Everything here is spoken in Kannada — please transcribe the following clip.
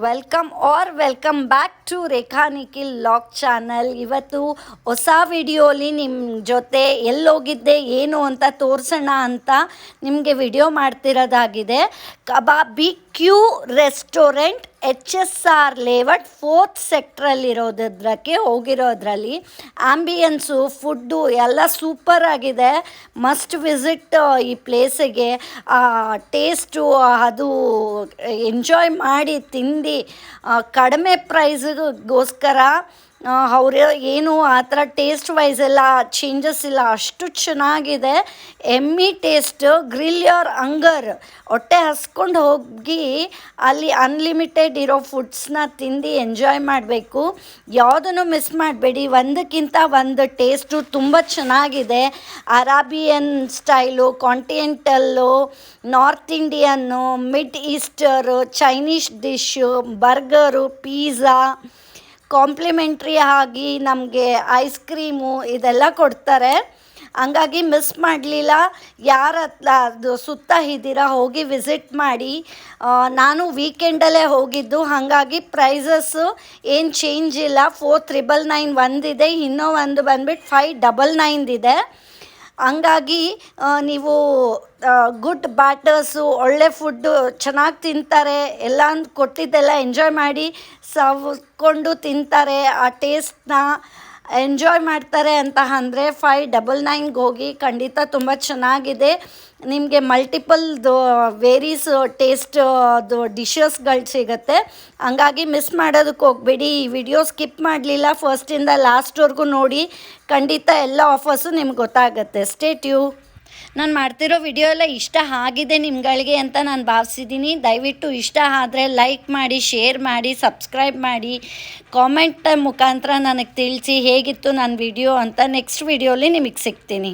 Welcome back to Rekha Nikhil vlog channel. ಇವತ್ತು ಹೊಸ ವಿಡಿಯೋಲಿ ನಿಮ್ಮ ಜೊತೆ ಎಲ್ಲೋಗಿದ್ದೆ ಏನು ಅಂತ ತೋರಿಸೋಣ ಅಂತ ನಿಮಗೆ ವಿಡಿಯೋ ಮಾಡ್ತಿರೋದಾಗಿದೆ. Kababi Q restaurant HSR layout 4th ಸೆಕ್ಟ್ರಲ್ಲಿರೋದಕ್ಕೆ ಹೋಗಿರೋದ್ರಲ್ಲಿ ಆಂಬಿಯನ್ಸು ಫುಡ್ಡು ಎಲ್ಲ ಸೂಪರ್ ಆಗಿದೆ. ಮಸ್ಟ್ ವಿಸಿಟ್ ಈ ಪ್ಲೇಸಿಗೆ. ಟೇಸ್ಟು ಅದು ಎಂಜಾಯ್ ಮಾಡಿ ತಿಂದು ಕಡಿಮೆ ಪ್ರೈಸ್ಗೋಸ್ಕರ ಅವರು ಏನು ಆ ಥರ ಟೇಸ್ಟ್ ವೈಸ್ ಎಲ್ಲ ಚೇಂಜಸ್ ಇಲ್ಲ, ಅಷ್ಟು ಚೆನ್ನಾಗಿದೆ. ಎಮ್ಮಿ ಟೇಸ್ಟ್. ಗ್ರಿಲ್ ಯೋರ್ ಹಂಗರ್, ಹೊಟ್ಟೆ ಹಸ್ಕೊಂಡು ಹೋಗಿ ಅಲ್ಲಿ ಅನ್ಲಿಮಿಟೆಡ್ ಇರೋ ಫುಡ್ಸ್ನ ತಿಂದು ಎಂಜಾಯ್ ಮಾಡಬೇಕು. ಯಾವುದನ್ನು ಮಿಸ್ ಮಾಡಬೇಡಿ. ಒಂದಕ್ಕಿಂತ ಒಂದು ಟೇಸ್ಟು ತುಂಬ ಚೆನ್ನಾಗಿದೆ. Arabian style, continental, north Indian, mid eastern, Chinese dish, burger, pizza, complimentary ಆಗಿ ನಮಗೆ ಐಸ್ ಕ್ರೀಮು ಇದೆಲ್ಲ ಕೊಡ್ತಾರೆ. ಹಂಗಾಗಿ ಮಿಸ್ ಮಾಡಲಿಲ್ಲ. ಯಾರು ಅದು ಸುತ್ತ ಇದ್ದೀರಾ ಹೋಗಿ ವಿಸಿಟ್ ಮಾಡಿ. ನಾನು ವೀಕೆಂಡಲ್ಲೇ ಹೋಗಿದ್ದು, ಹಾಗಾಗಿ ಪ್ರೈಸಸ್ಸು ಏನು ಚೇಂಜ್ ಇಲ್ಲ. 4999 ಒಂದಿದೆ, ಇನ್ನೂ ಒಂದು ಬಂದ್ಬಿಟ್ಟು 599 ಇದೆ. ಹಂಗಾಗಿ ನೀವು ಗುಡ್ ಬ್ಯಾಟರ್ಸು, ಒಳ್ಳೆ ಫುಡ್ಡು ಚೆನ್ನಾಗಿ ತಿಂತಾರೆ. ಎಲ್ಲ ಕೊಟ್ಟಿದ್ದೆಲ್ಲ ಎಂಜಾಯ್ ಮಾಡಿ ಸವ್ಕೊಂಡು ತಿಂತಾರೆ. ಆ ಟೇಸ್ಟ್ನ ಎಂಜಾಯ್ ಮಾಡ್ತಾರೆ ಅಂತ ಅಂದರೆ 599ಗೆ ಹೋಗಿ. ಖಂಡಿತ ತುಂಬ ಚೆನ್ನಾಗಿದೆ. ನಿಮಗೆ ಮಲ್ಟಿಪಲ್ದು ವೇರೀಸ್ ಟೇಸ್ಟ್ ಅದು ಡಿಶಸ್ಗಳು ಸಿಗುತ್ತೆ. ಹಂಗಾಗಿ ಮಿಸ್ ಮಾಡೋದಕ್ಕೆ ಹೋಗಬೇಡಿ. ಈ ವಿಡಿಯೋ ಸ್ಕಿಪ್ ಮಾಡಲಿಲ್ಲ, ಫಸ್ಟಿಂದ ಲಾಸ್ಟ್ವರೆಗೂ ನೋಡಿ. ಖಂಡಿತ ಎಲ್ಲ ಆಫರ್ಸು ನಿಮ್ಗೆ ಗೊತ್ತಾಗುತ್ತೆ. Stay tune. ನಾನು ಮಾಡ್ತಿರೋ ವಿಡಿಯೋ ಎಲ್ಲ ಇಷ್ಟ ಆಗಿದೆ ನಿಮ್ಗಳಿಗೆ ಅಂತ ನಾನು ಭಾವಿಸಿದ್ದೀನಿ. ದಯವಿಟ್ಟು ಇಷ್ಟ ಆದರೆ ಲೈಕ್ ಮಾಡಿ, ಶೇರ್ ಮಾಡಿ, ಸಬ್ಸ್ಕ್ರೈಬ್ ಮಾಡಿ, ಕಾಮೆಂಟ್ ಮುಖಾಂತರ ನನಗೆ ತಿಳಿಸಿ ಹೇಗಿತ್ತು ನನ್ನ ವಿಡಿಯೋ ಅಂತ. ನೆಕ್ಸ್ಟ್ ವಿಡಿಯೋಲಿ ನಿಮಗೆ ಸಿಗ್ತೀನಿ.